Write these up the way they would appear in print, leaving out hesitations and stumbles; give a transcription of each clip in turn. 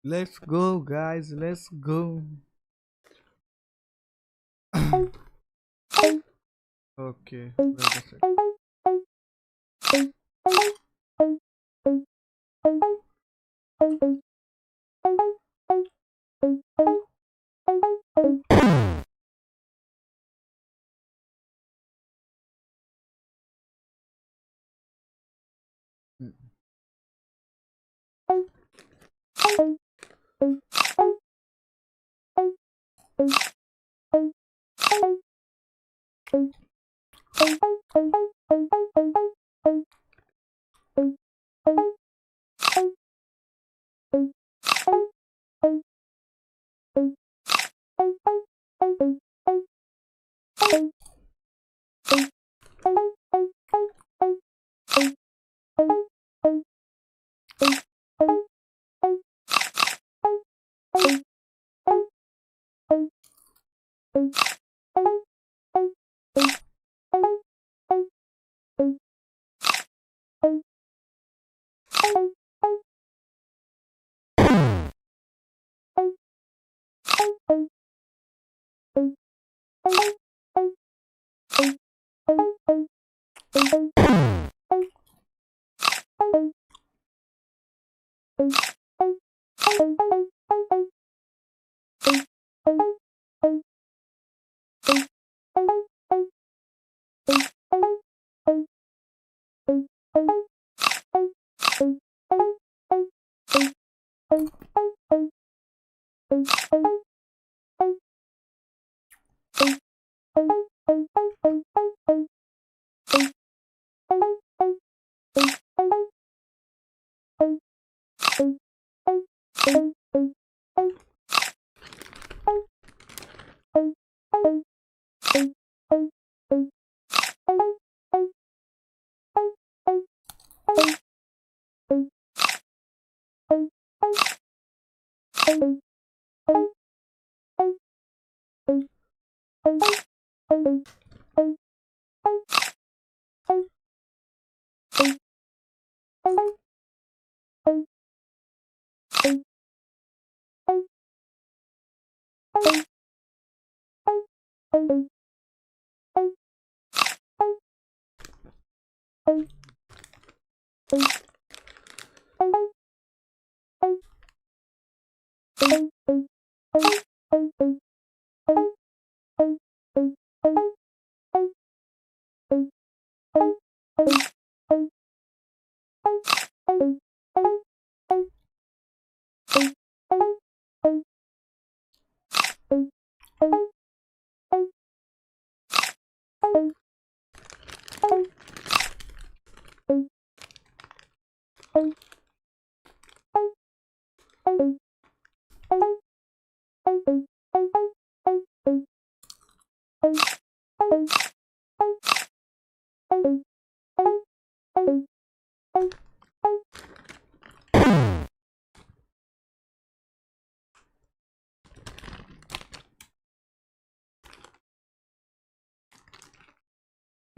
Let's go, guys. Let's go. Okay, wait a sec. Mm.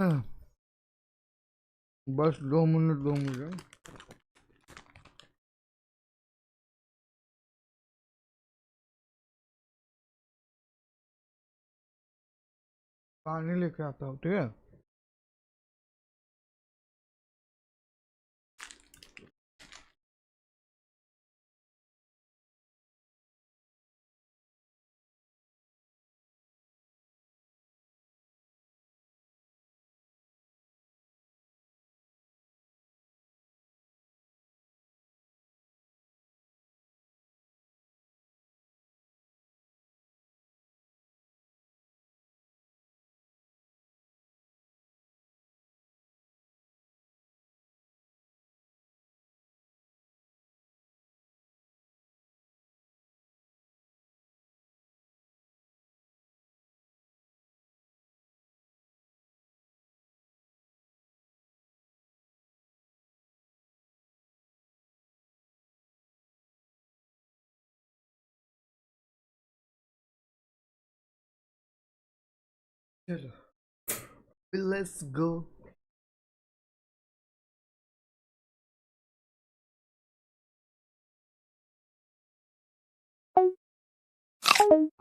हाँ, बस 2 minute दो मुझे। पानी लेके आता हूँ, ठीक है। चलो, let's go. यार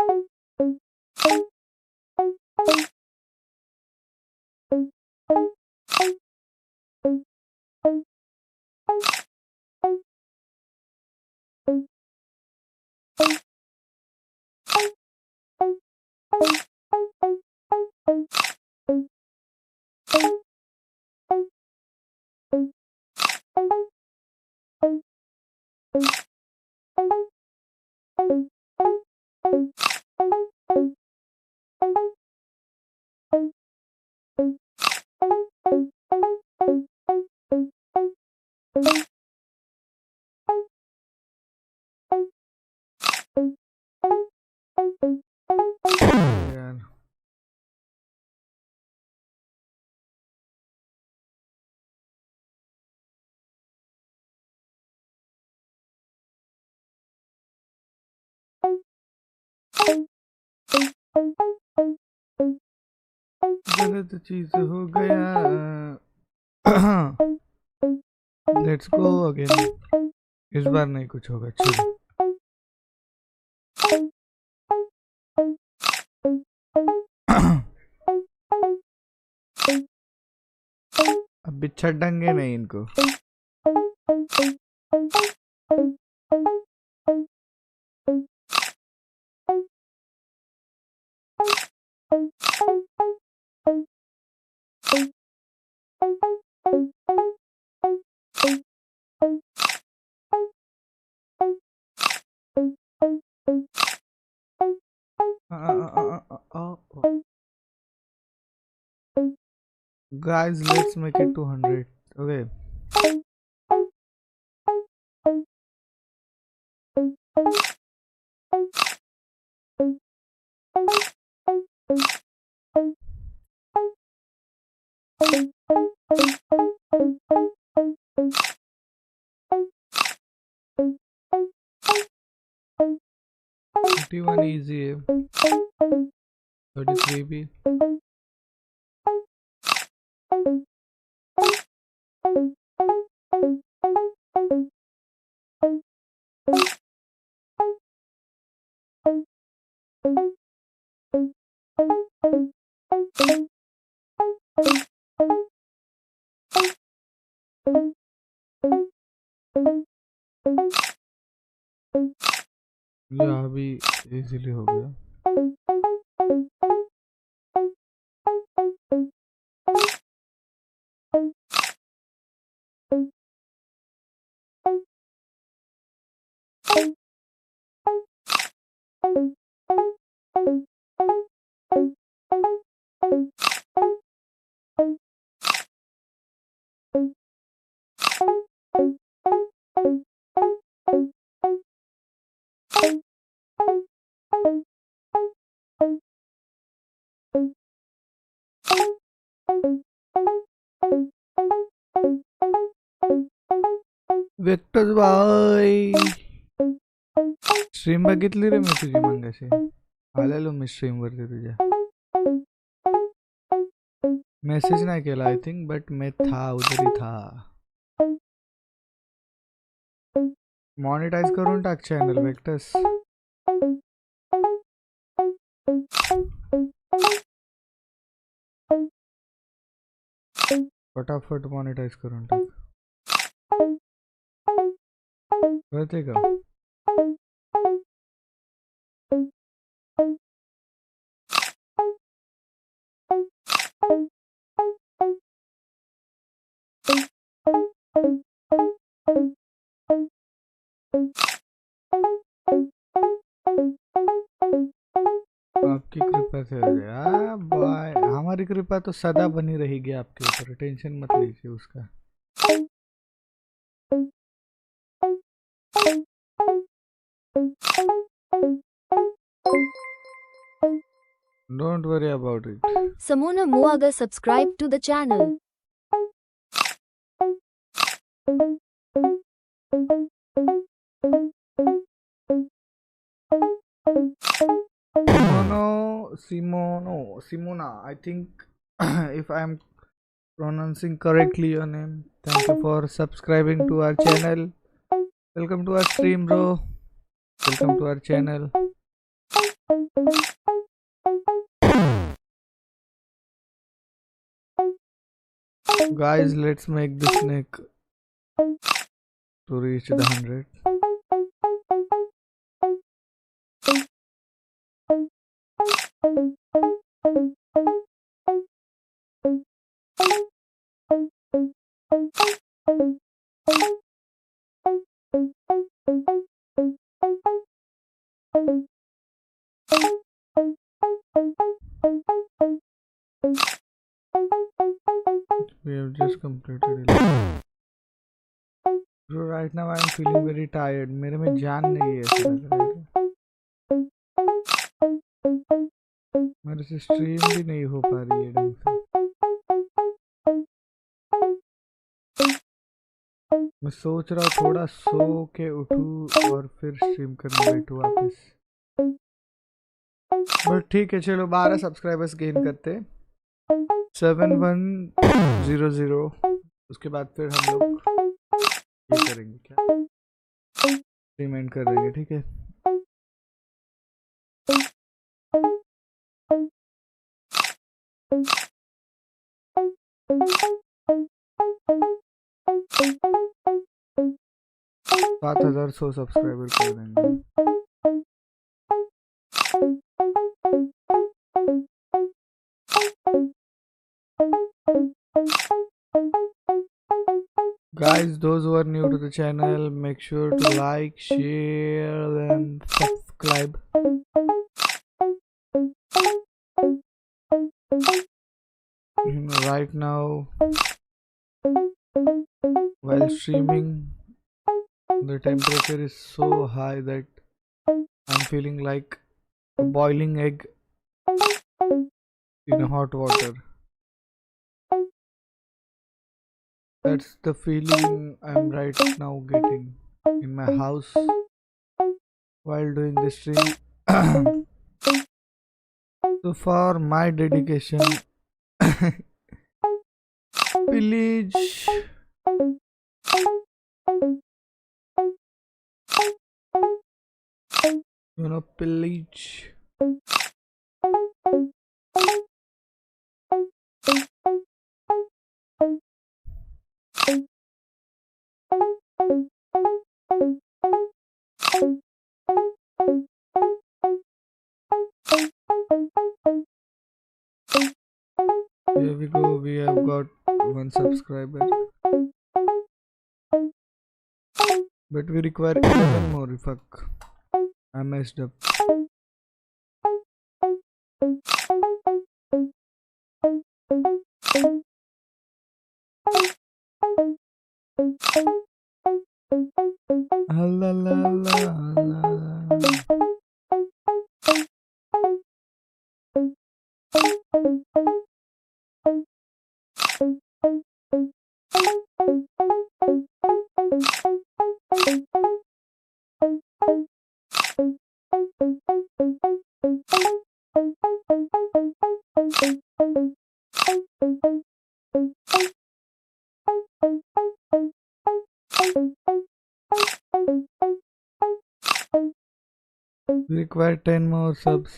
गलत चीज हो गया। Let's go again. इस बार नहीं कुछ होगा, चलो। अब भी छड़ेंगे नहीं इनको। Guys, let's make it 200. Okay. One easy है, 33 भी। यहाँ भी इजीली हो गया। वेक्टर भाई स्ट्रीम बघितली रे मी तुझी मगाशी, आलेलो मी स्ट्रीम वरती तुझ्या। मेसेज नाही केला आय थिंक, बट मैं था उधर ही था। मॉनिटाइज करून टाक चॅनल वेक्टर्स। फटाफट मॉनिटाइज करून टाक, कळते का? आपकी कृपा से हो गया बाय। हमारी कृपा तो सदा बनी रहेगी आपके ऊपर, टेंशन मत लीजिए उसका। Don't worry about it. Samona Muaga subscribe to the channel. Simona, I think if I am pronouncing correctly your name. Thank you for subscribing to our channel. Welcome to our stream, bro. Welcome to our channel. Guys, let's make the snake to reach the 100. We have just completed it. Bro, right now I'm feeling very tired. मेरे में जान नहीं है ऐसा लग रहा है. मेरे से स्ट्रीम भी नहीं हो पा रही है ढंग से. मैं सोच रहा हूँ थोड़ा सो के उठूँ और फिर स्ट्रीम करने बैठूँ वापस. बट ठीक है, चलो 12 सब्सक्राइबर्स गेन करते. 7100. उसके बाद फिर हम लोग ये करेंगे, क्या पेमेंट कर देंगे. ठीक है. सात 7100 सब्सक्राइबर कर देंगे. Guys, those who are new to the channel, make sure to like, share and subscribe. Right now, while streaming, the temperature is so high that I'm feeling like a boiling egg in a hot water. That's the feeling I'm right now getting in my house while doing the stream. So for my dedication, pillage. Pillage. Here we go, we have got 1 subscriber. But we require 11 more. Fuck. I messed up. La la la la. We require 10 more subs.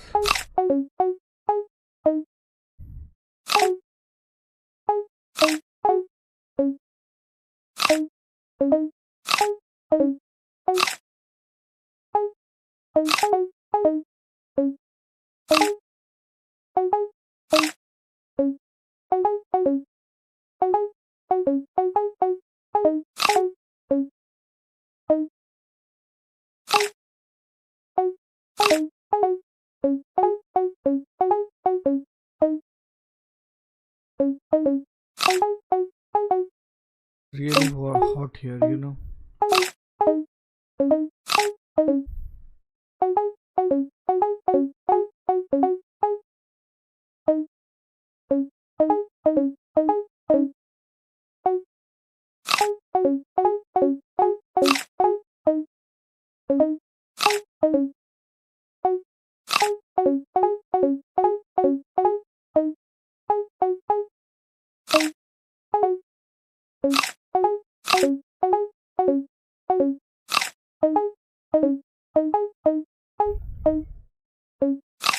Really hot here, you know.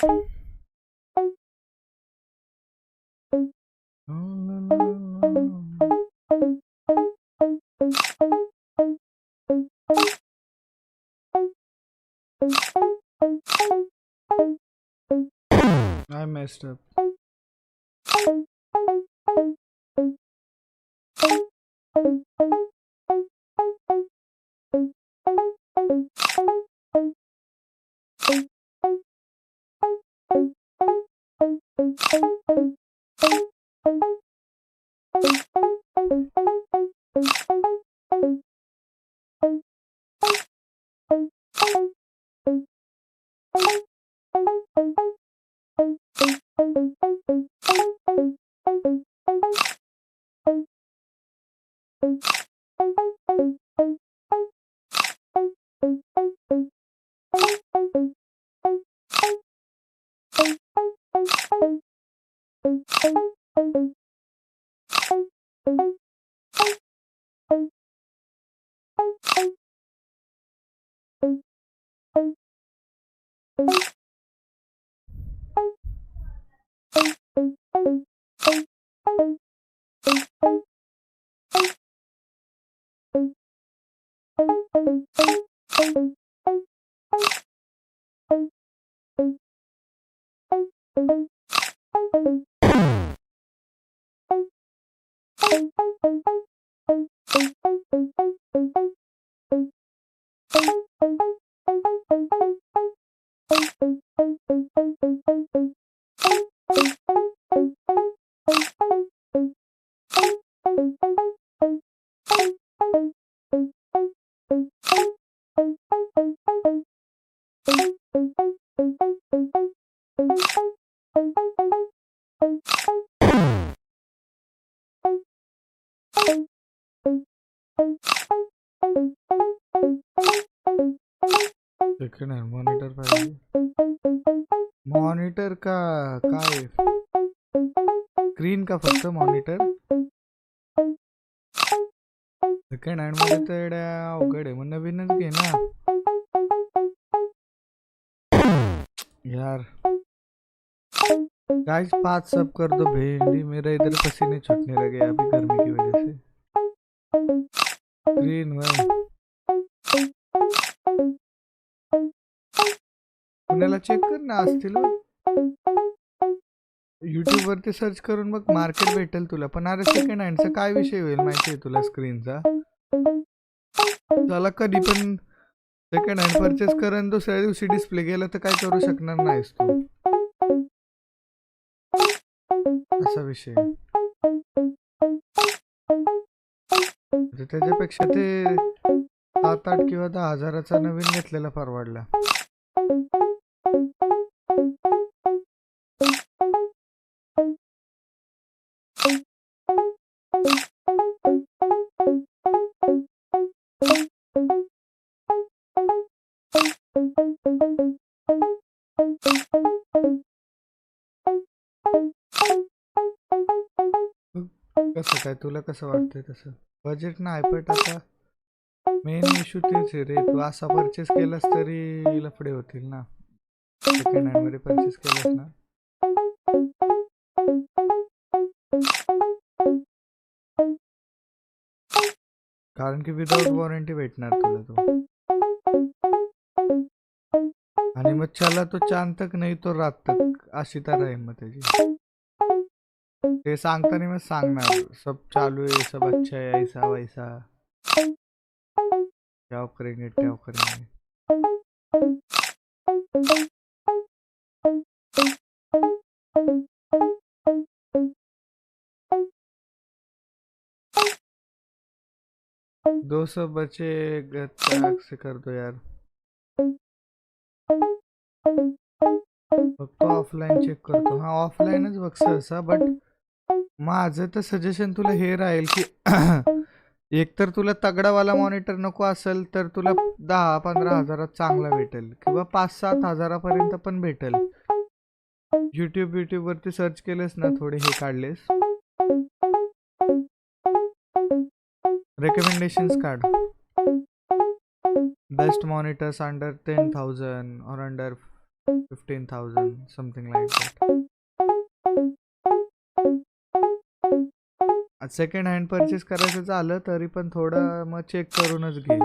I messed up. Second hand monitor पाहिजे. Monitor का काय? Screen का फक्त monitor? Second hand मध्ये तर येड्या अवघड आहे. मग नवीनच घे ना यार. गाइस 5 सब कर दो भेंडी. मेरा इधर पसीने छूटने लगे अभी गर्मी की वजह से. स्क्रीन भाई पुण्याला चेक कर ना असतील. युट्यूब वरती सर्च करून बघ मार्केट भेटेल तुला. पण अरे सेकंड हँडचा काय विषय होईल माहिती आहे तुला स्क्रीनचा. त्याला कधी पण सेकंड हँड परचेस कर आणि दुसऱ्या दिवशी डिस्प्ले गेला तर काय करू शकणार नाहीस तू. असा विषय. त्याच्यापेक्षा ते 7-8 किंवा 10 हजाराचा नवीन घेतलेला परवडला. कसं काय तुला कसं वाटतंय तसं? बजेट नाही पण आता मेन इश्यू तेच आहे रे. तू असा परचेस केलास तरी लफडे होतील ना. सेकंड हँड मध्ये परचेस केलास ना. कारण की विदाउट वॉरंटी भेटणार तुला तो. आणि मग चला तो चांद तक नाही तो रात तक अशी तर आहे मग त्याची. ते सांगताना मग सांगणार सब चालू आहे, सब अच्छा है, ऐसा वैसा, क्या करेंगे क्या करेंगे. दो सौ बचे से कर दो यार. फक्त ऑफलाईन चेक करतो. हा ऑफलाईनच बघ सहसा. बट माझं तर सजेशन तुला हे राहील की एक तर तुला तगडावाला मॉनिटर नको असेल तर तुला 10-15 हजारात चांगला भेटेल किंवा 5-7 हजारापर्यंत पण भेटेल. युट्यूब वरती सर्च केलेस ना थोडे हे काढलेस recommendations card, best monitors under 10,000 or under 15,000 something like that. आज सेकंड हँड परचेस करायचं झालं तरी पण थोडं मग चेक करूनच घे.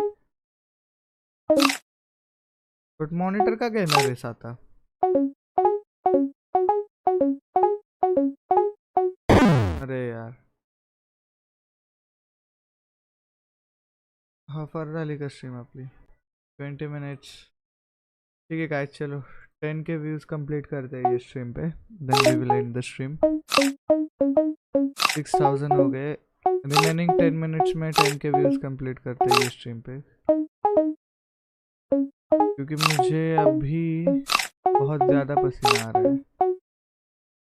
बट मॉनिटर का घेणार आहेस आता? अरे यार, फार झाली का स्ट्रीम आपली? 20 मिनट्स. ठीक है गाइस, चलो 10K व्यूज कंप्लीट करते हैं ये स्ट्रीम पे, then we will end the stream. 6000 हो गए. रिमेनिंग 10 मिनट्स में 10K व्यूज कंप्लीट करते हैं ये स्ट्रीम पे, क्योंकि मुझे अभी बहुत ज़्यादा पसीना आ रहा है.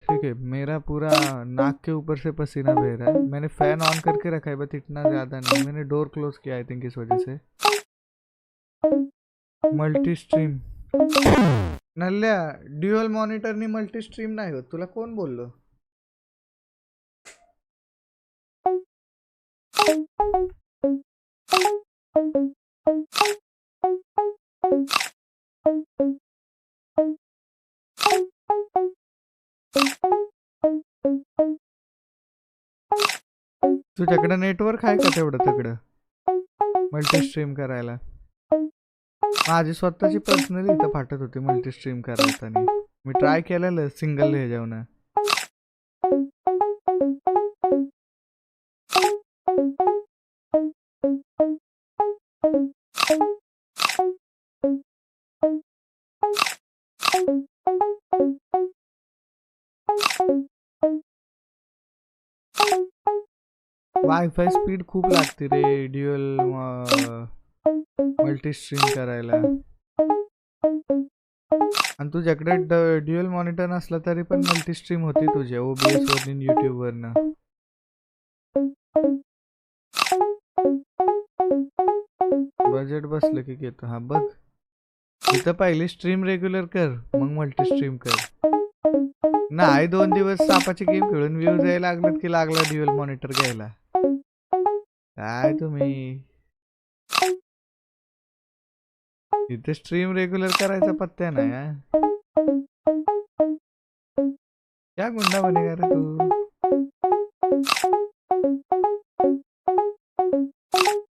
ठीक है, मेरा पूरा नाक के ऊपर से पसीना बह रहा है. मैंने फैन ऑन करके रखा है बट इतना ज़्यादा नहीं. मैंने डोर क्लोज किया आई थिंक इस वजह से. मल्टी स्ट्रीम नल्ल्या, ड्युअल मॉनिटरनी मल्टी स्ट्रीम नाही होत. तुला कोण बोललो? तुझ्याकडं नेटवर्क आहे का तेवढं तगडं मल्टी स्ट्रीम करायला? माझी स्वतःची पर्सनली इथं फाटत होती मल्टी स्ट्रीम करायला. मी ट्राय केलेलं सिंगल ह्याच्यावनं. वायफाय स्पीड खूप लागते रे ड्युअल मल्टी स्ट्रीम करायला. आणि तुझ्याकडे ड्युअल मॉनिटर नसला तरी पण मल्टी स्ट्रीम होती तुझ्या OBS वरून YouTube वरनं. बजेट बसलं की घेतो. हा बघ, इथं पहिली स्ट्रीम रेग्युलर कर, मग मल्टी स्ट्रीम कर. नाही 2 दिवस सापाची गेम खेळून व्ह्यूज यायला लागलेत की लागला ड्युअल मॉनिटर घ्यायला. काय तुम्ही इथे स्ट्रीम रेग्युलर करायचा पत्त्या नाही. क्या गुंडा बनेगा रे तू?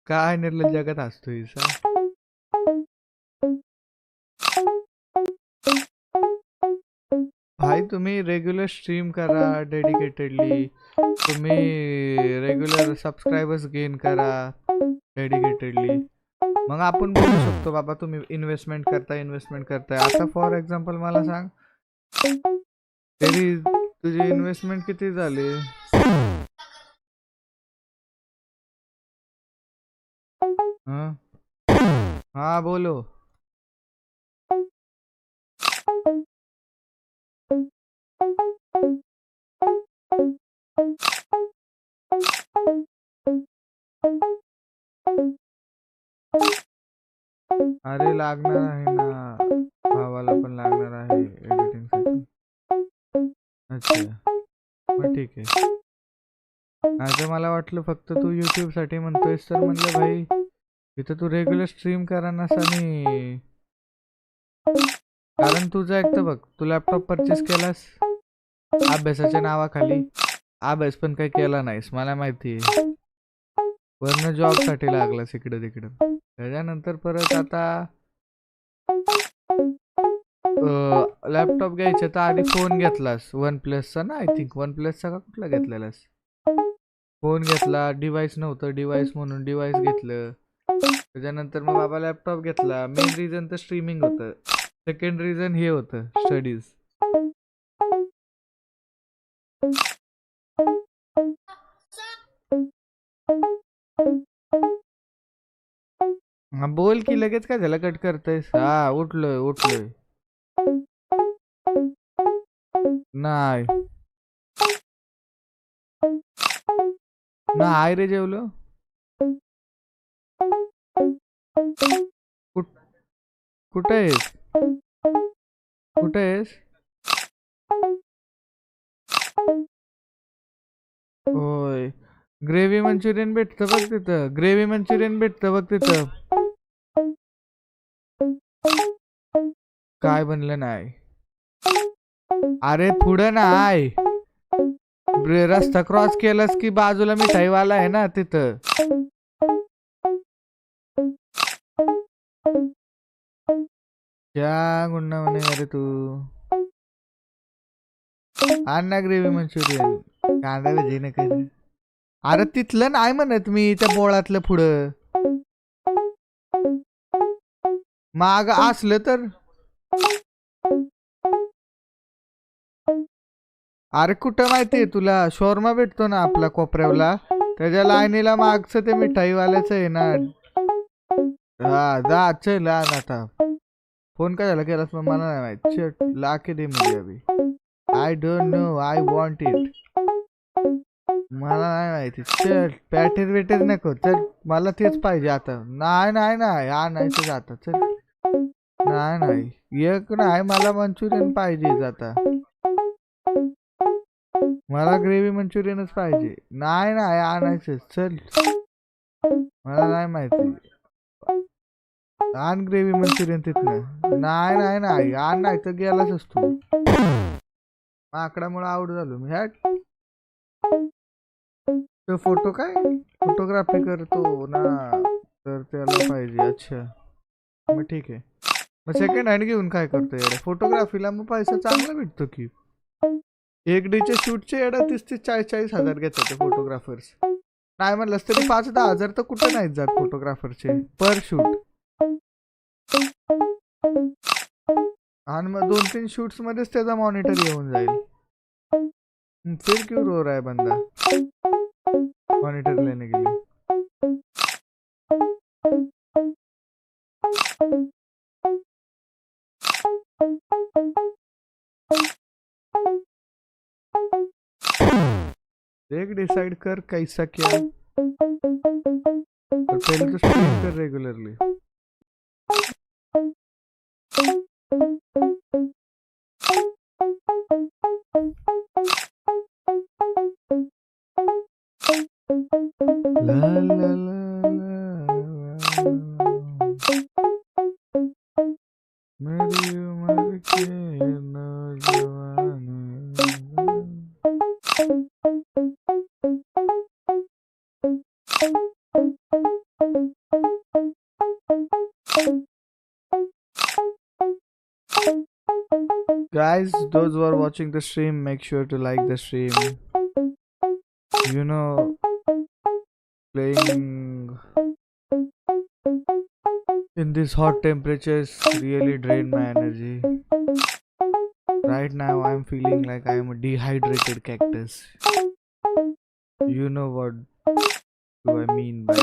काय निर्लज जगात असतोय सा? भाई तुम्ही रेग्युलर स्ट्रीम करा डेडिकेटेडली. तुम्ही रेग्युलर सबस्क्रायबर्स गेन करा डेडिकेटेडली. मग आपण बोलू शकतो बाबा तुम्ही इन्व्हेस्टमेंट करताय. आता फॉर एक्झाम्पल मला सांग, तरी तुझी इन्व्हेस्टमेंट किती झाली? हा बोलो. अरे लागणार आहे ना, भावाला पण लागणार आहे एडिटिंग साठी. अच्छा मग ठीक आहे. आता मला वाटलं फक्त तू YouTube साठी म्हणतोयस, तर म्हणलं भाई इथं तू रेग्युलर स्ट्रीम करा नसानी. कारण तुझं एक तर बघ, तू लॅपटॉप परचेस केलास अभ्यासाच्या नावाखाली. अभ्यास पण काही केला नाहीस मला माहिती आहे. वरनं जॉब साठी लागलास इकडं तिकडं. त्याच्यानंतर परत आता लॅपटॉप घ्यायचा तर आधी फोन घेतलास OnePlusचा ना, आय थिंक OnePlusचा का कुठला घेतलेलास? फोन घेतला, डिव्हाइस नव्हतं, डिव्हाइस म्हणून डिव्हाइस घेतलं. त्याच्यानंतर मग बाबा लॅपटॉप घेतला. मेन रिझन तर स्ट्रीमिंग होतं, सेकंड रिझन हे होतं स्टडीज. हा बोल की, लगेच काय झालं कट करतोयस? हा उठलोय. नाही रे जेवलो. कुठं आहेस? होय, ग्रेव्ही मंचुरियन भेटतं बघ तिथं. ग्रेव्ही मंचुरियन भेटतं बघ तिथं. काय बनलं नाही? अरे पुढं नाही, रस्ता क्रॉस केलास की बाजूला मिठाईवाला आहे ना तिथं. क्या गुन्हा म्हणे अरे तू. आण ना ग्रेव्ही मंचुरियन, कांदा भजी नका. अरे तिथलं नाही म्हणत मी, त्या बोळातलं पुढं. माग असलं तर. अरे कुठं माहितीये तुला, शोरमा भेटतो ना आपला कोपऱ्यावला, त्याच्या लाईनीला मागचं ते मिठाईवाल्याच आहे ना. हा जा चल आण आता. फोन काय झाला केलास मग मला नाही माहित. चल ला के दे मुझे अभी. I don't know, I want it. मला नाही माहिती. चल पॅटेर वेटेर नको, चल मला तेच पाहिजे आता. नाही नाही नाही आणायचं आता चल. नाही नाही एक नाही, मला मंचुरियन पाहिजे आता. मला ग्रेव्ही मंचुरियनच पाहिजे. नाही नाही आणायचं चल. मला नाही माहिती. आण ग्रेव्ही मंचुरियन तिथनं. नाही नाही नाही आण, नाही तर गेलाच असतो. माकडामुळे आउट झालो मी. हॅट. तो फोटो काय फोटोग्राफी करतो ना, तर त्याला पाहिजे. अच्छा मग ठीक आहे. मग सेकंड हँड घेऊन काय करतो येड्या? फोटोग्राफीला मग पैसा चांगला भेटतो की. एक डीचे शूटचे येडा 30-30, 40-40 हजार घेतात ते फोटोग्राफर्स. नाही म्हणलंस तरी 5-10 हजार तर कुठे नाहीत जात फोटोग्राफरचे पर शूट. आणि मग 2-3 शूट्स मध्येच त्याचा मॉनिटर येऊन जाईल. फिर क्यों रो रहा है बंदा मॉनिटर लेने के लिए? देख डिसाइड कर कैसा क्या, और पहले तो स्ट्रीम कर रेगुलरली. ला ला ला ला, मेरी उम्र के नौजवान. Guys, those who are watching the stream, make sure to like the stream. You know, playing in these hot temperatures really drain my energy. Right now, I'm feeling like I'm a dehydrated cactus. You know what do I mean by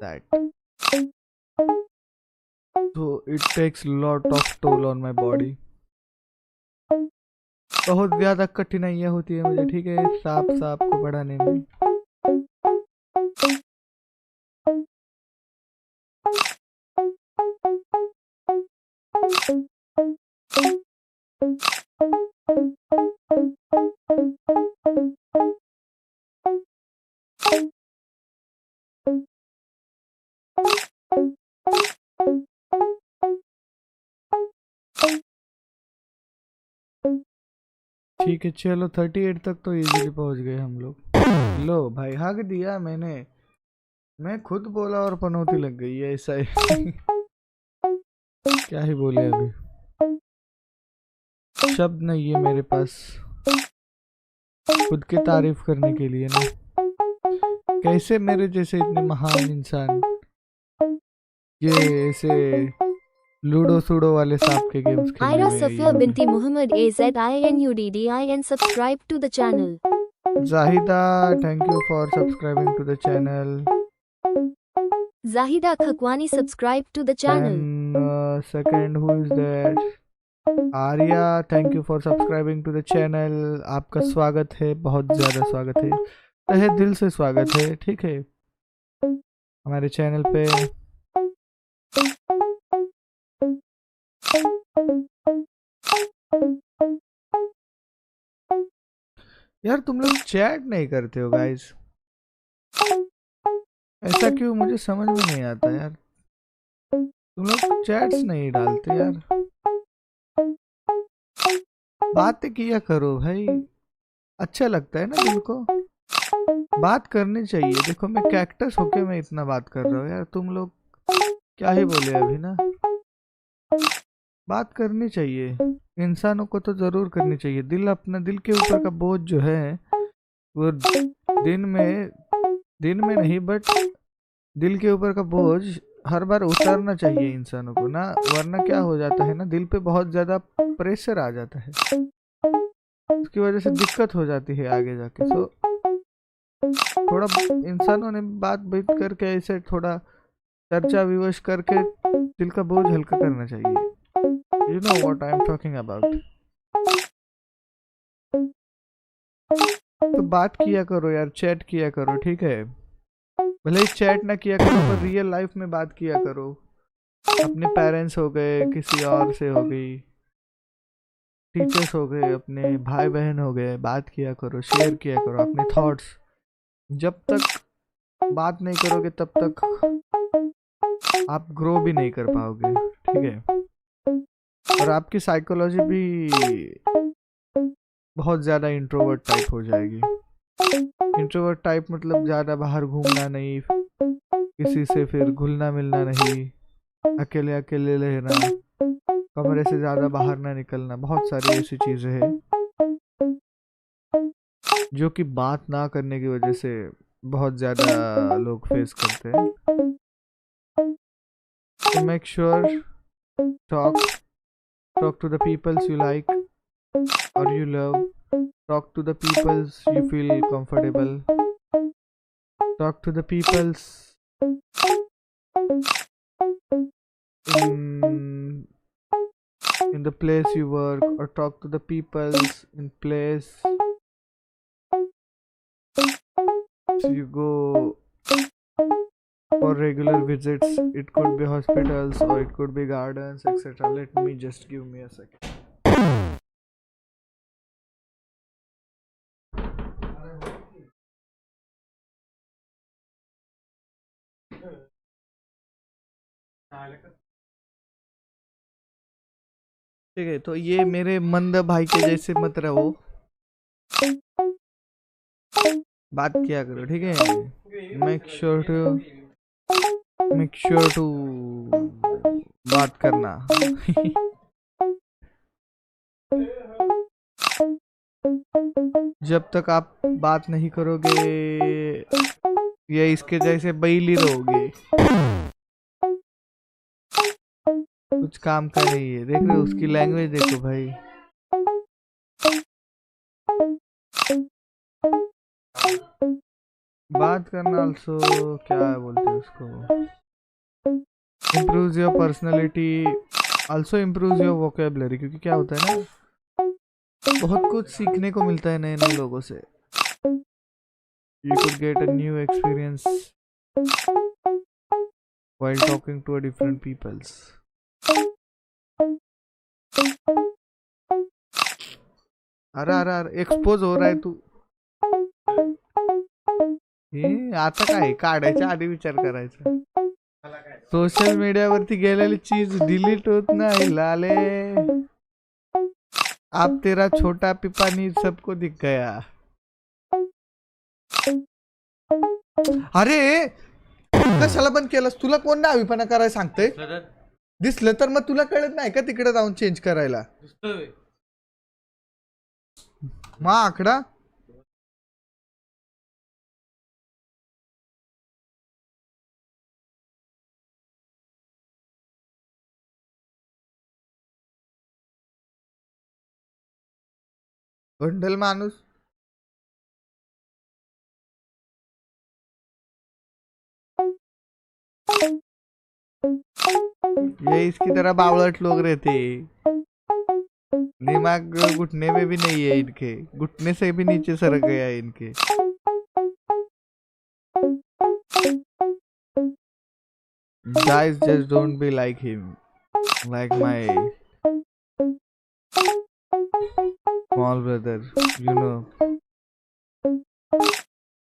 that? So it takes a lot of toll on my body. बहुत ज्यादा कठिनाइयाँ होती है मुझे, ठीक है, सांप सांप को बढ़ाने में. ठीक है चलो 38 तक तो इजीली पहुंच गए हम लोग. लो भाई हक दिया मैंने, मैं खुद बोला और पनौती लग गई है ऐसा ही. क्या ही बोले अभी, शब्द नहीं है मेरे पास खुद की तारीफ करने के लिए ना. कैसे मेरे जैसे इतने महान इंसान ये ऐसे लूडो सूडो वाले सांप के गेम्स खेल Ira रहे Safia हैं. Binti Muhammad AZINUDDI subscribe to the channel. Zahida, thank you for subscribing to the channel. Zahida Khakwani subscribe to the channel. And second, who is that? Arya, thank you for subscribing to the channel. आपका स्वागत है, बहुत ज़्यादा स्वागत है, तहे दिल से स्वागत है, ठीक है, हमारे चैनल पे. यार तुम लोग चैट नहीं करते हो गाइस, ऐसा क्यों मुझे समझ में नहीं आता यार. तुम लोग चैट्स नहीं डालते यार. बातें किया करो भाई, अच्छा लगता है ना दिल को, बात करनी चाहिए। देखो मैं कैक्टस होके मैं इतना बात कर रहा हूँ यार, तुम लोग क्या ही बोले अभी ना। बात करनी चाहिए, इंसानों को तो जरूर करनी चाहिए। दिल अपना, दिल के ऊपर का बोझ जो है वो दिन में दिन में नहीं बट दिल के ऊपर का बोझ हर बार उतारना चाहिए इंसानों को ना, वरना क्या हो जाता है ना, दिल पे बहुत ज्यादा प्रेशर आ जाता है, उसकी वजह से दिक्कत हो जाती है आगे जाके। सो थोड़ा इंसानों ने बात बात करके ऐसे थोड़ा चर्चा विमर्श करके दिल का बोझ हल्का करना चाहिए। You know what I am talking about. तो बात किया करो यार, चैट किया करो, ठीक है, भले ही चैट ना किया करो पर रियल लाइफ में बात किया करो। अपने पेरेंट्स हो गए, किसी और से हो गई, टीचर्स हो गए, अपने भाई बहन हो गए, बात किया करो, शेयर किया करो अपने थॉट्स। जब तक बात नहीं करोगे तब तक आप ग्रो भी नहीं कर पाओगे, ठीक है। और आपकी साइकोलॉजी भी बहुत ज़्यादा इंट्रोवर्ट टाइप हो जाएगी। इंट्रोवर्ट टाइप मतलब ज़्यादा बाहर घूमना नहीं, किसी से फिर घुलना मिलना नहीं, अकेले अकेले रहना, कमरे से ज़्यादा बाहर ना निकलना, बहुत सारी ऐसी चीज़ें हैं जो कि बात ना करने की वजह से बहुत ज़्यादा लोग फेस करते हैं। तो make sure talk talk to the peoples you like or you love, talk to the peoples you feel comfortable, talk to the peoples in in the place you work, or talk to the peoples in place you go for regular visits. It could be hospitals or it could be gardens, etc. Let me just give me a second. ठीक है, तो ये मेरे मंद भाई के जैसे मत रहो, बात किया करो, ठीक है। मेक श्योर टू बात करना। जब तक आप बात नहीं करोगे ये इसके जैसे बैली रहोगे, कुछ काम का नहीं है। देख रहे हो उसकी लैंग्वेज, देखो भाई। बात करना आल्सो क्या बोलते हैं उसको, improve your personality, also improve your vocabulary. क्योंकि क्या होता है ना, बहुत कुछ सीखने को मिलता है नए नए लोगों से। You could get a new experience while talking to a different peoples. अरे अरे अरे एक्सपोज हो रहा है तू। हे आता काय, काढायच्या आधी विचार करायचा। सोशल मीडियावरती गेलेली चीज डिलीट होत नाही लाले। अब तेरा छोटा पिपानी सबको दिख गया। अरे कशाला बंद केलंस? तुला कोण डावीपणा करायला सांगतंय? दिसलं तर मग तुला कळत नाही का तिकडे जाऊन चेंज करायला? मग आकडा बंडल माणूस। ये इसकी तरह बावलट लोग रहते, दिमाग घुटने में भी नहीं है इनके, घुटने से भी नीचे सरक गया है इनके। Guys, just don't be like him, like my small brother. You know,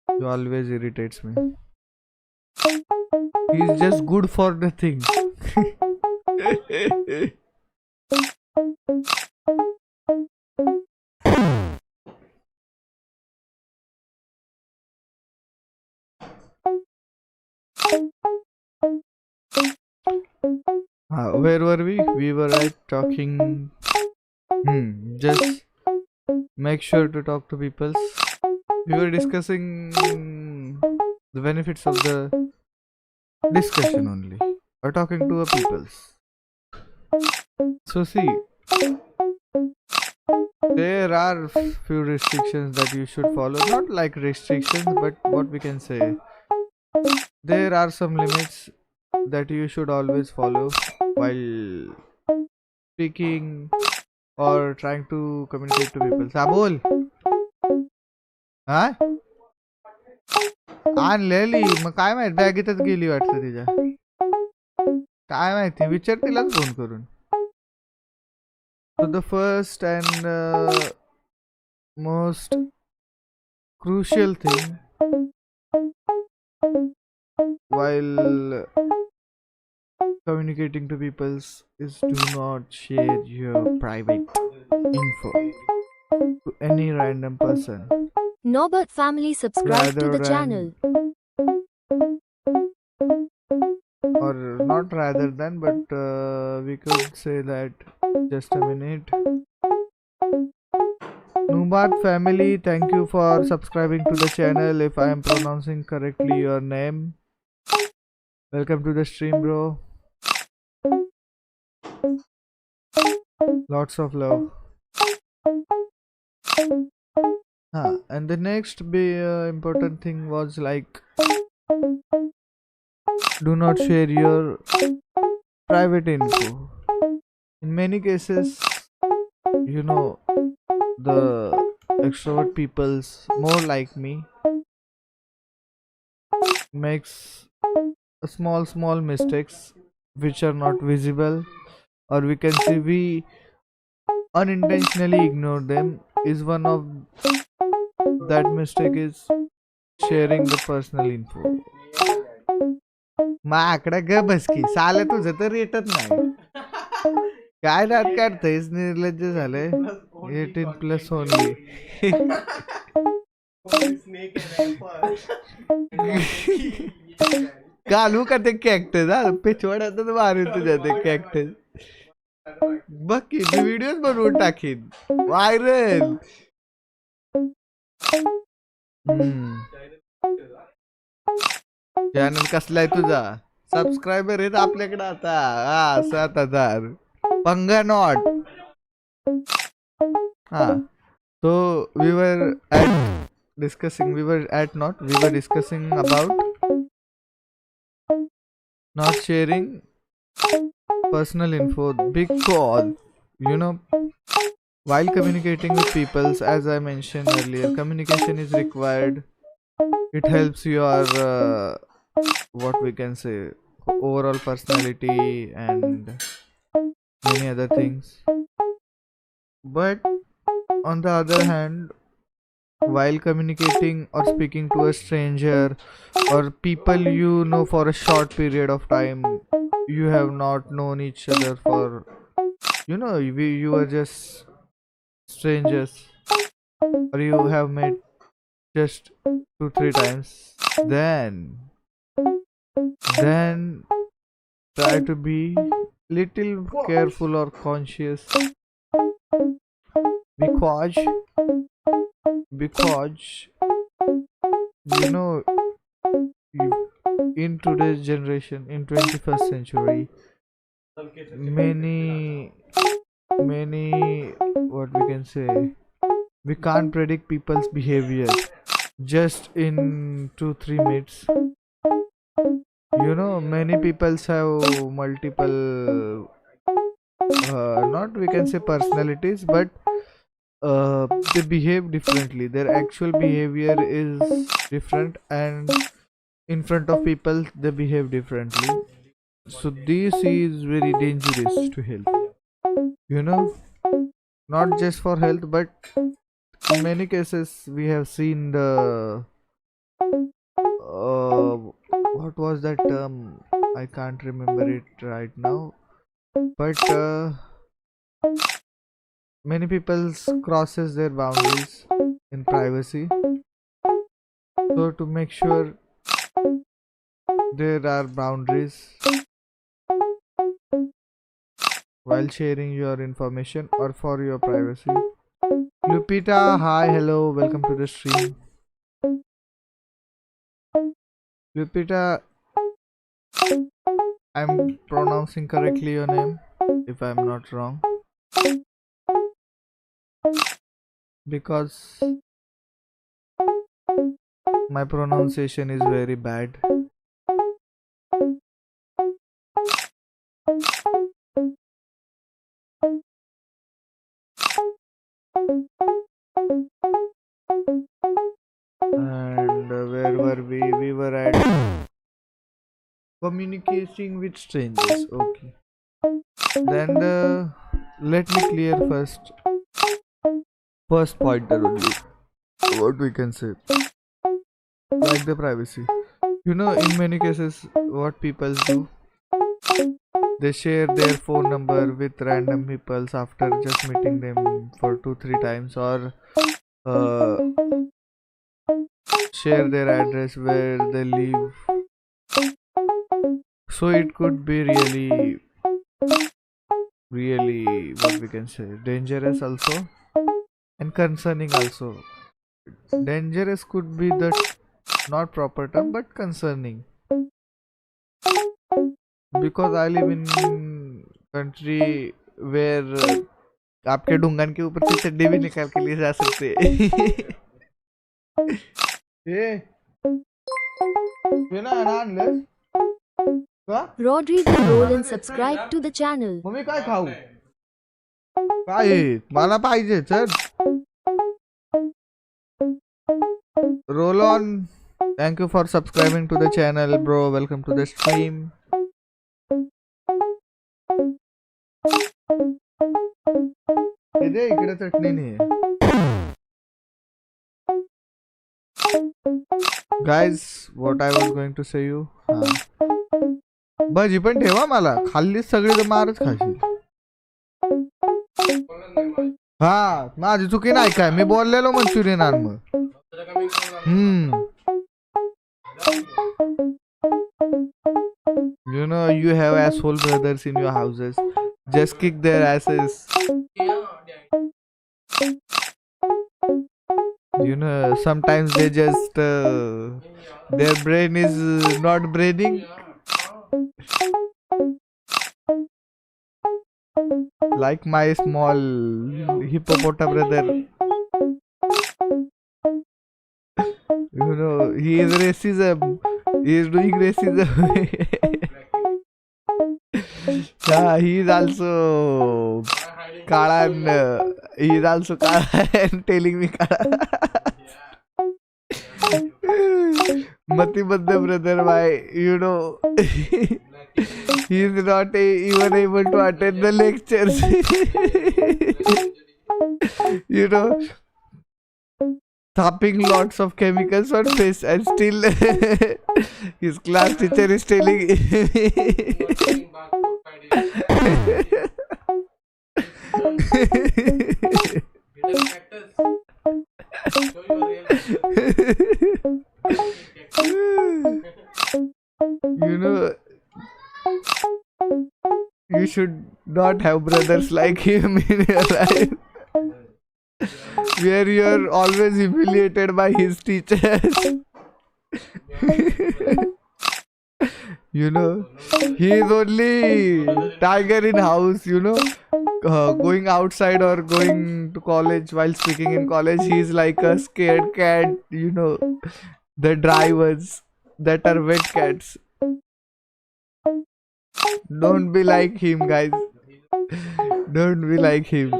he always irritates me. He's just good for nothing. Where were we? We were talking. Just make sure to talk to people. We were discussing the benefits of the discussion only, or talking to a peoples. So see, there are few restrictions that you should follow. Not like restrictions, but what we can say. There are some limits that you should always follow while speaking or trying to communicate to people. Sabol, हा आणलेली मग काय माहित बॅगेतच गेली वाटतं तिच्या. काय माहिती विचार तिलाच फोन करून. So the first and most crucial thing while communicating to people is do not share your private info to any random person. Norbert family subscribe to Rather the than- channel. Or not rather than, but we could say that. Just a minute. Nubat family, thank you for subscribing to the channel. If I am pronouncing correctly your name, welcome to the stream, bro. Lots of love. And the next important thing was like, do not share your private info. In many cases, you know, the extrovert peoples more like me makes small mistakes which are not visible, or we can say we unintentionally ignore them. Is one of that mistake is sharing the personal info. माकडा ग बसकी साले तुझं तर रेटत नाही. काय रात काढतयस निर्लज्ज झालंय. 18+ only. घालू का ते कॅक्टस पिछवाड्यातच मारून तुझ्या ते कॅक्टस. बघ की मी व्हिडिओज बनवून टाकीन व्हायरल. चॅनल कसला आहे तुझा. सबस्क्रायबर आहेत आपल्याकडे आता 7,000. पंगा not. So we were discussing about not sharing personal info, because while communicating with people, as I mentioned earlier, communication is required. It helps your what we can say overall personality and many other things. But on the other hand, while communicating or speaking to a stranger or people you know for a short period of time, you have not known each other for, you are just strangers, or you have met just 2-3 times, then try to be little careful or conscious, because in today's generation, in 21st century, many what we can say, we can't predict people's behavior just in 2-3 minutes. Many people have multiple not we can say personalities, but they behave differently. Their actual behavior is different, and in front of people they behave differently. So this is very dangerous to health, not just for health, but in many cases we have seen the what was that term, I can't remember it right now, but many people crosses their boundaries in privacy. So to make sure there are boundaries, while sharing your information or for your privacy. Lupita, hi, hello, welcome to the stream. Lupita, I'm pronouncing correctly your name, if I'm not wrong, because my pronunciation is very bad. And where were we? We were at communicating with strangers. Okay. Then let me clear first pointer only. What we can say, like the privacy. You know, in many cases, what people do, they share their phone number with random people after just meeting them for 2-3 times, or uh, share their address where they live. So it could be really, really, what we can say, dangerous also, and concerning also. Dangerous could be the not proper term, but concerning, because I live in country where आपके ढुंगन के ऊपर से चड्डी भी निकाल के लिए जा सकते ये ना अनानलेस का Rodrigo roll and subscribe to the channel. Mummy काय खाऊ काय मला पाहिजे sir roll on. Thank you for subscribing to the channel, bro. Welcome to the stream. इकडे चटणी नाही guys, what I was going to say you, bhaji पण ठेवा मला खाल्ली सगळी तर मारच खाशील हा माझी चुकी नाही काय मी बोललेलो मंचुरियन आण मग you know you have asshole brothers in your houses, just kick their asses. You know, sometimes they just their brain is not braining, like my small hippopotamus brother. You know, he is racism. He is doing racism. Yeah, he is also Kala and he is also Kala and telling me Kala. Mati Badda brother, why, you know, he is not even able to attend the lectures. You know, tapping lots of chemicals on face, and still his class teacher is telling you know, you should not have brothers like him in your life, where you are always humiliated by his teachers. You know, he is only tiger in house, you know, going outside or going to college. While speaking in college, he is like a scared cat, you know, the dry ones that are wet cats. Don't be like him, guys. Don't be like him.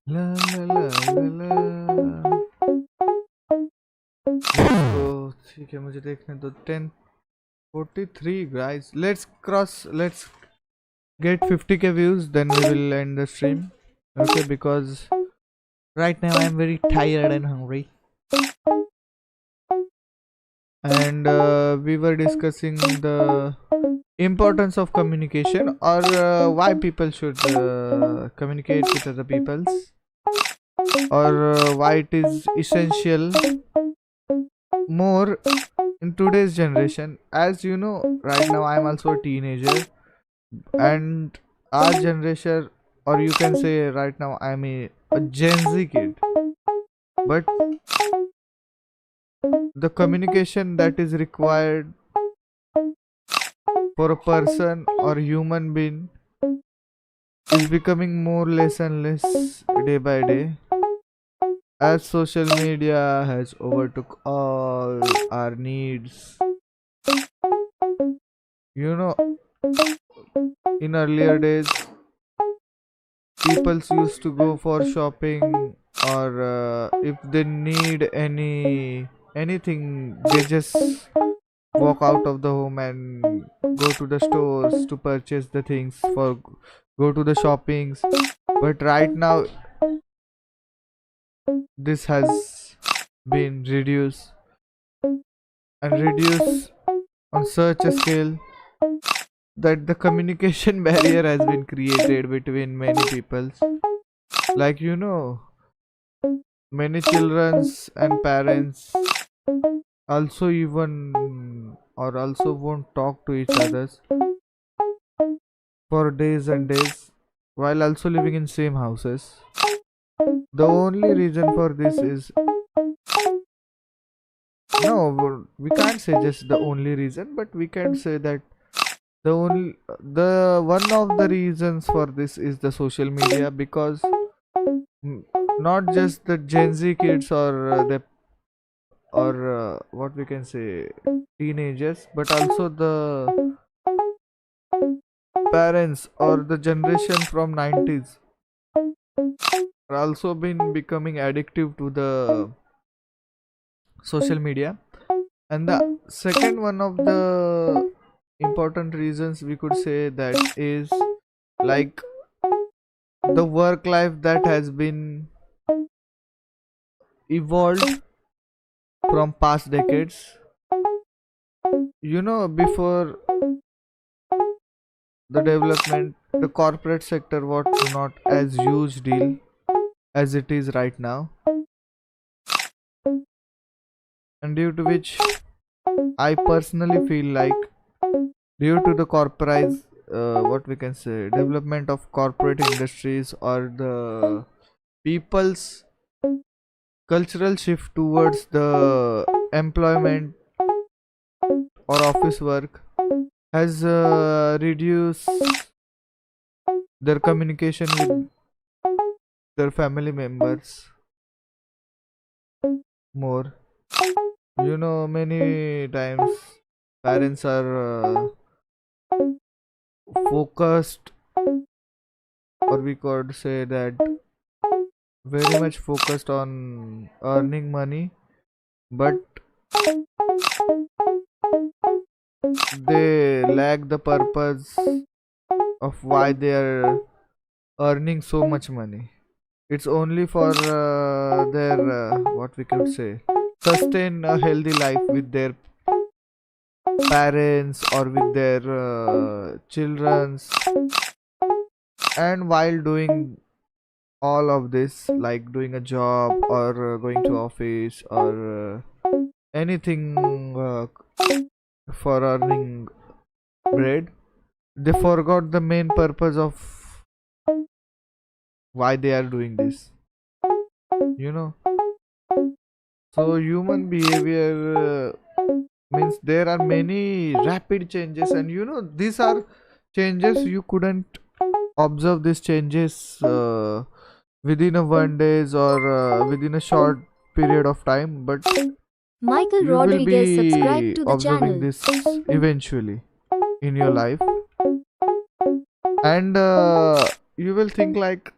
La la la la la. तो ठीक है मुझे देखने दो 10:43 guys. Let's get 50k views, then we will end the stream. Okay, because right now I am very tired and hungry. and we were discussing the importance of communication, or why people should communicate with other peoples, or why it is essential more in today's generation. As you know, right now I'm also a teenager, and our generation, or you can say right now I'm a Gen Z kid, but the communication that is required for a person or human being is becoming more less and less day by day, as social media has overtook all our needs. You know, in earlier days, people used to go for shopping, or if they need anything, they just walk out of the home and go to the stores to purchase the things, for go to the shoppings. But right now this has been reduced, and reduced on such a scale that the communication barrier has been created between many people. Like, many childrens and parents also even or also won't talk to each others for days and days, while also living in same houses. The only reason for this is, no, we can't say just the only reason, but we can say that the one of the reasons for this is the social media, because mm, not just the Gen Z kids, or what we can say, teenagers, but also the parents or the generation from 90s are also been becoming addictive to the social media. And the second one of the important reasons we could say that is, like, the work life that has been evolved from past decades. Before the development, the corporate sector was not as huge deal as it is right now, and due to which I personally feel like, due to the corporate, what we can say, development of corporate industries, or the people's cultural shift towards the employment or office work, has reduced their communication with their family members more. Many times parents are focused, or we could say that very much focused on earning money, but they lack the purpose of why they are earning so much money. It's only for their, what we could say, sustain a healthy life with their parents or with their childrens. And while doing all of this, like doing a job, or going to office, or anything for earning bread, they forgot the main purpose of why they are doing this. you know so human behavior means there are many rapid changes, and these are changes you couldn't observe these changes within a 1 days, or within a short period of time, but Michael you will Rodriguez subscribe be to the observing channel. this eventually in your life, and you will think like,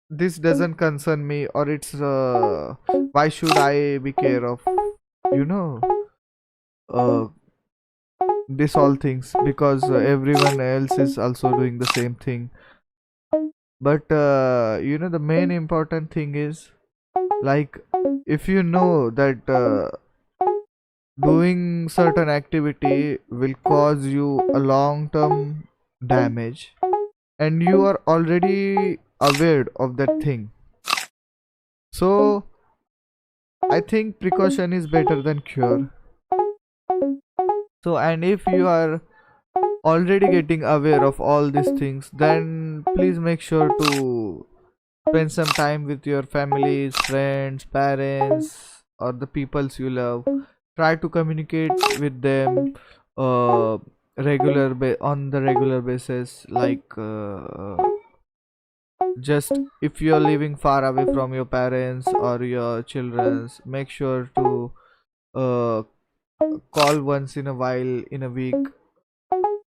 this doesn't concern me, or it's why should I be care of, you know uh, this all things, because everyone else is also doing the same thing. But the main important thing is, like, if you know that doing certain activity will cause you a long term damage, and you are already aware of that thing. So I think precaution is better than cure. So, and if you are already getting aware of all these things, then please make sure to spend some time with your families, friends, parents, or the peoples you love. Try to communicate with them uh, on the regular basis. Like just if you're living far away from your parents or your childrens, make sure to uh, call once in a while in a week,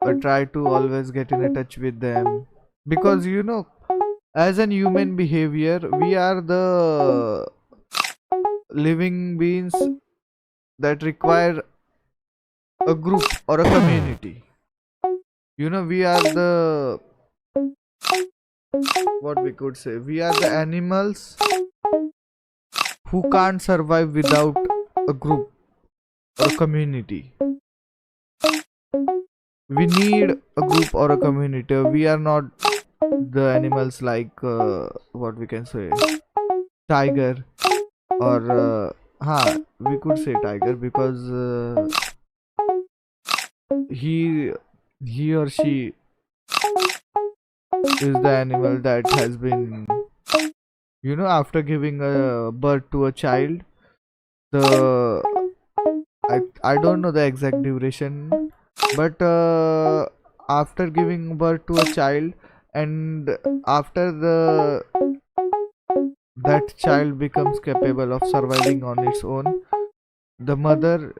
or try to always get in a touch with them, because as an human behavior, we are the living beings that require a group or a community. We are the, what we could say, we are the animals who can't survive without a group or a community. We need a group or a community. We are not the animals like what we can say, tiger, or we could say tiger, because he or she is the animal that has been, after giving a birth to a child, the I don't know the exact duration, but after giving birth to a child, and after that child becomes capable of surviving on its own, the mother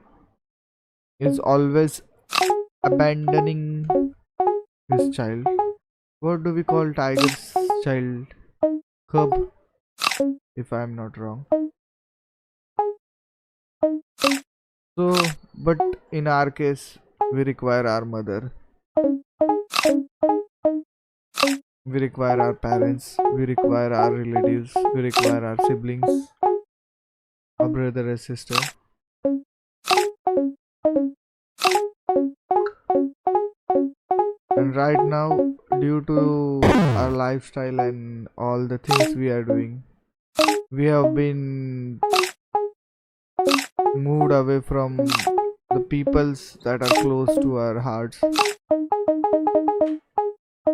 is always abandoning his child. What do we call tiger's child? Cub, if I'm not wrong. So, but in our case, we require our mother, we require our parents, we require our relatives, we require our siblings, our brother and sister. And right now, due to our lifestyle and all the things we are doing, we have been moved away from the peoples that are close to our hearts.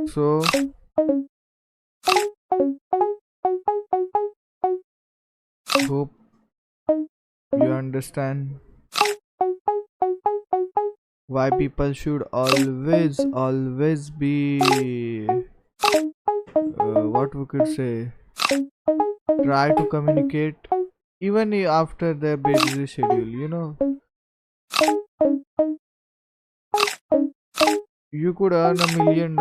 So, hope you understand why people should always be what we could say, try to communicate even after their busy schedule. You could earn $1 million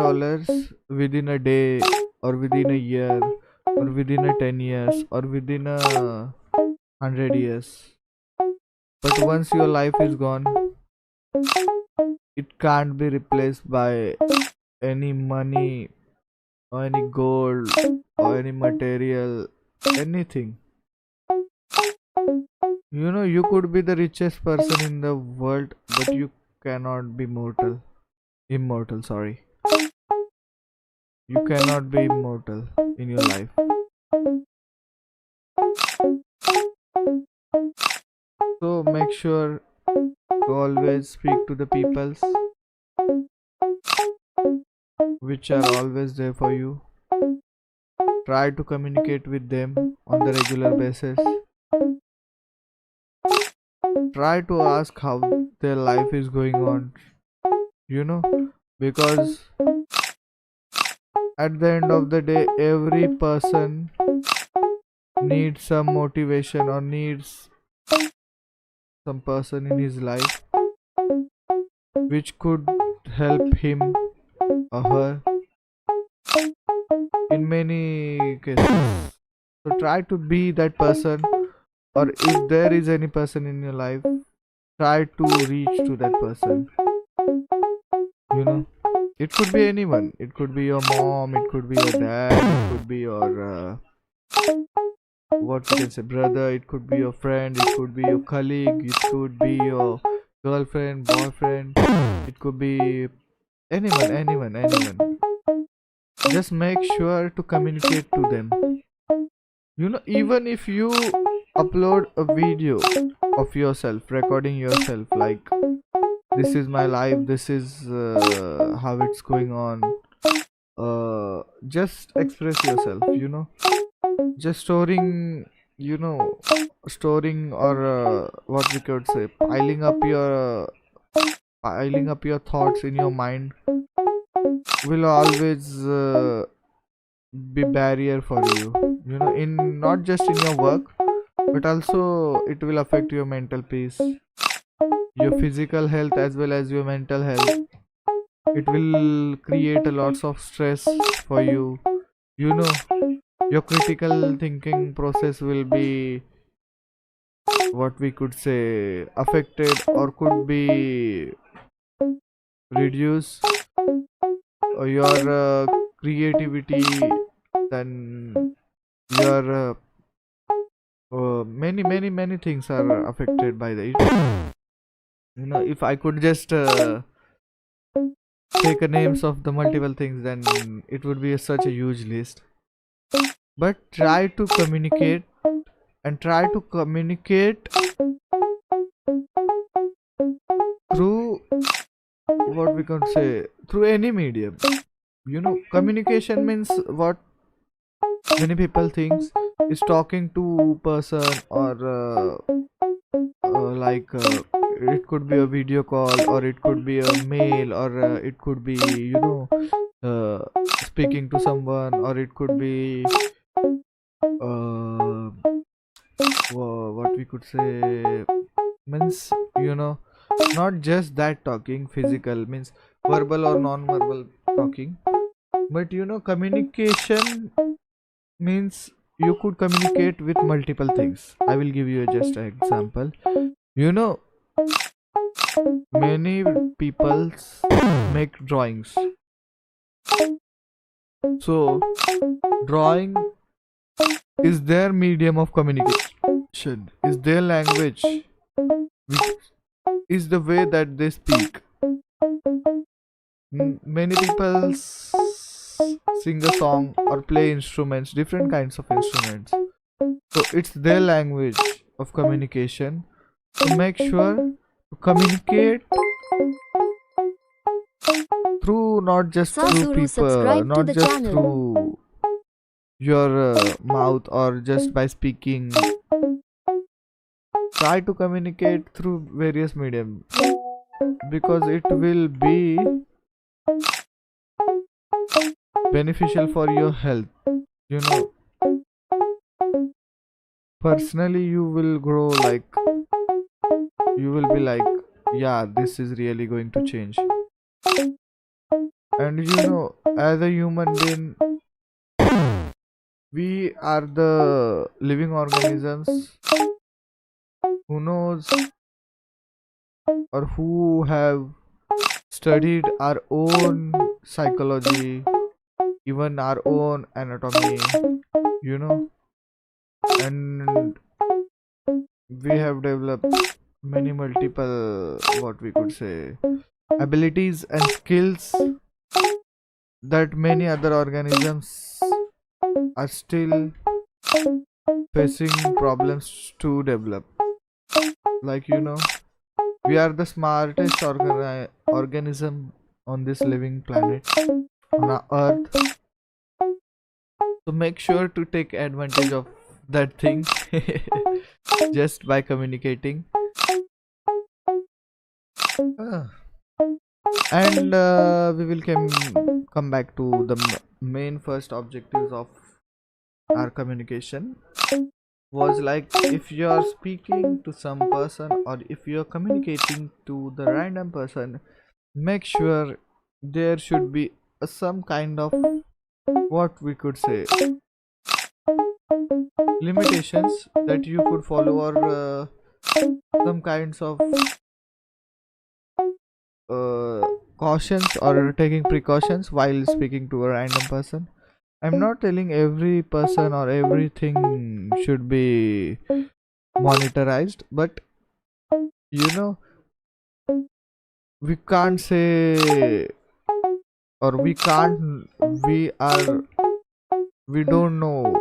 within a day, or within a year, or within a 10 years, or within a 100 years. But once your life is gone, it can't be replaced by any money or any gold or any material, anything. You could be the richest person in the world, but you cannot be immortal, sorry. You cannot be immortal in your life. So make sure to always speak to the peoples which are always there for you. Try to communicate with them on the regular basis. Try to ask how their life is going on, because at the end of the day, every person needs some motivation, or needs some person in his life which could help him or her in many cases. So try to be that person, or if there is any person in your life, try to reach to that person. It could be anyone. It could be your mom, it could be your dad, it could be your what we can say, brother, it could be your friend, it could be your colleague, it could be your girlfriend, boyfriend, it could be anyone. Just make sure to communicate to them. Even if you upload a video of yourself, recording yourself, like this is my life, this is how it's going on. Just express yourself, just storing or what we could say, piling up your thoughts in your mind will always be barrier for you, in not just in your work, but also it will affect your mental peace, your physical health as well as your mental health. It will create a lots of stress for you. Your critical thinking process will be, what we could say, affected or could be reduced. Your creativity, then your many things are affected by it. If I could just take a names of the multiple things, then it would be such a huge list. But try to communicate, and try to communicate through, what we can say, through any medium. Communication means what many people thinks is talking to person, or like it could be a video call, or it could be a mail, or it could be uh, speaking to someone, or it could be what we could say, means not just that talking physical, means verbal or non-verbal talking, but communication means you could communicate with multiple things. I will give you just an example. Many people make drawings, so drawing is their medium of communication, is their language, which is the way that they speak. Many people sing a song or play instruments, different kinds of instruments, so it's their language of communication. So make sure to communicate through, not just through Sasuru, subscribe people, to not the just channel. through your mouth or just by speaking. Try to communicate through various medium, because it will be beneficial for your health. Personally, you will grow, like you will be like, yeah, this is really going to change. And as a human being, we are the living organisms who knows or who have studied our own psychology, even our own anatomy, and we have developed many multiple, what we could say, abilities and skills that many other organisms are still facing problems to develop. Like we are the smartest organism on this living planet, on our earth. So make sure to take advantage of that thing just by communicating. And we will come back to the main first objectives of our communication. Was like, if you are speaking to some person, or if you are communicating to the random person, make sure there should be some kind of, what we could say, limitations that you could follow, or some kinds of cautions or taking precautions while speaking to a random person. I'm not telling every person or everything should be monitorized, but you know, we can't say, or we don't know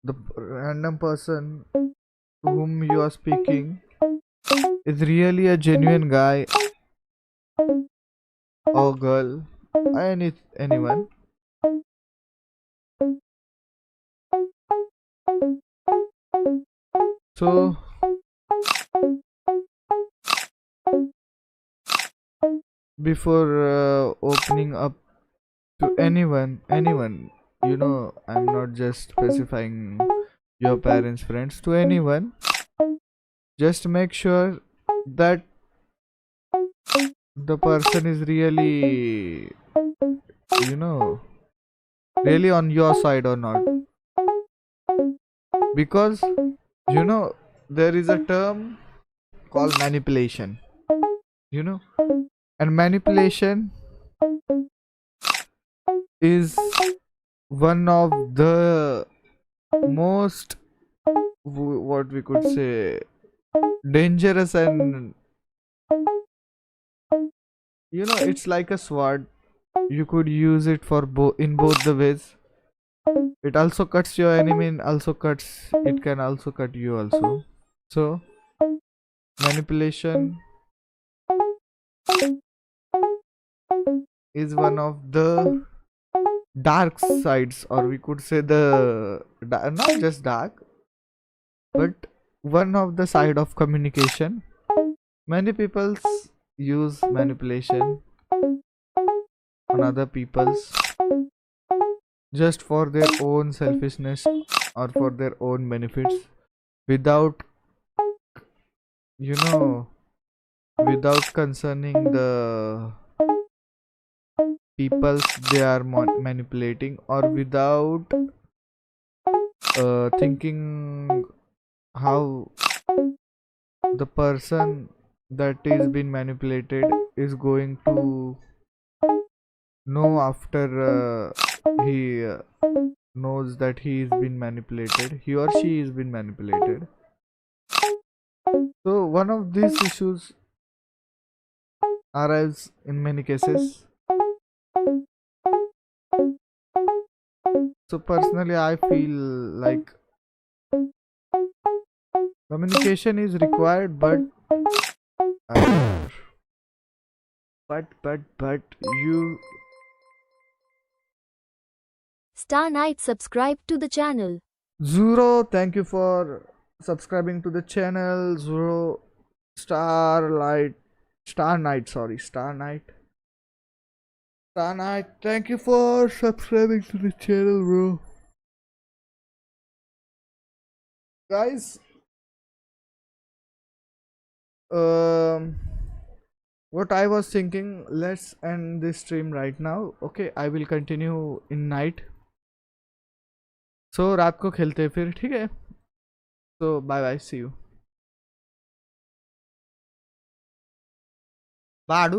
the random person to whom you are speaking is really a genuine guy or girl, anyone. So before opening up to anyone, I'm not just specifying your parents, friends, to anyone, just make sure that the person is really, you know, really on your side or not. Because, there is a term called manipulation, you know, and manipulation is one of the most, what we could say, dangerous, and it's like a sword. You could use it for in both the ways. It also cuts your enemy and it can also cut you also. So manipulation is one of the dark sides, or we could say not just dark, but one of the side of communication. Many people use manipulation on other people's just for their own selfishness or for their own benefits, without you know without concerning the peoples they are manipulating, or without thinking how the person that is being manipulated is going to know after he knows that he or she is being manipulated. So one of these issues arrives in many cases. So personally I feel like communication is required, but you Star Knight, subscribe to the channel. Zuro, thank you for subscribing to the channel. Zuro, Star Knight, thank you for subscribing to the channel, bro. Guys, what I was thinking, let's end this stream right now. Okay, I will continue in night. So रात को खेलते हैं फिर, ठीक है? So bye bye, see you. Badu